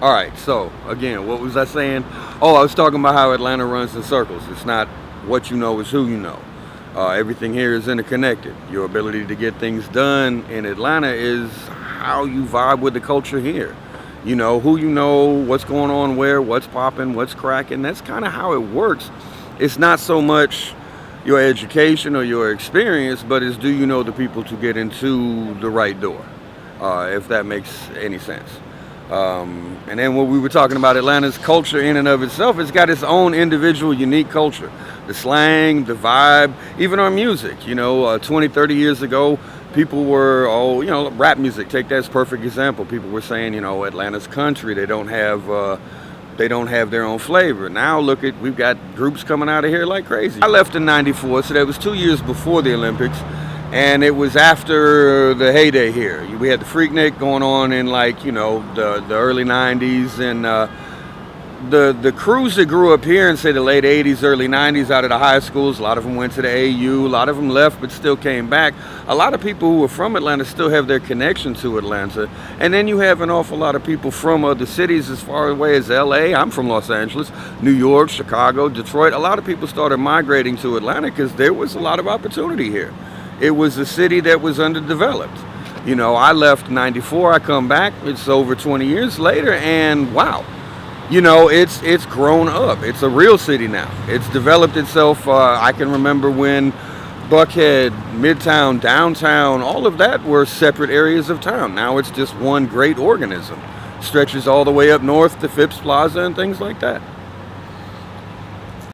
All right, so again, what was I saying? Oh, I was talking about how Atlanta runs in circles. It's not what you know, it's who you know. Everything here is interconnected. Your ability to get things done in Atlanta is how you vibe with the culture here. You know, who you know, what's going on where, what's popping, what's cracking. That's kind of how it works. It's not so much your education or your experience, but it's do you know the people to get into the right door, if that makes any sense. And then what we were talking about, Atlanta's culture in and of itself, it's got its own individual, unique culture. The slang, the vibe, even our music. You know, 20, 30 years ago, people were, oh, you know, rap music, take that as a perfect example. People were saying, you know, Atlanta's country, they don't have their own flavor. Now look at, we've got groups coming out of here like crazy. I left in 94, so that was 2 years before the Olympics. And it was after the heyday here. We had the Freaknik going on in, like, you know, the early 90s. And the crews that grew up here in, say, the late 80s, early 90s out of the high schools, a lot of them went to the AU, a lot of them left but still came back. A lot of people who were from Atlanta still have their connection to Atlanta. And then you have an awful lot of people from other cities as far away as LA. I'm from Los Angeles, New York, Chicago, Detroit. A lot of people started migrating to Atlanta because there was a lot of opportunity here. It was a city that was underdeveloped. You know, I left 94, I come back, it's over 20 years later, and wow. You know, it's grown up. It's a real city now. It's developed itself. I can remember when Buckhead, Midtown, downtown, all of that were separate areas of town. Now it's just one great organism. Stretches all the way up north to Phipps Plaza and things like that.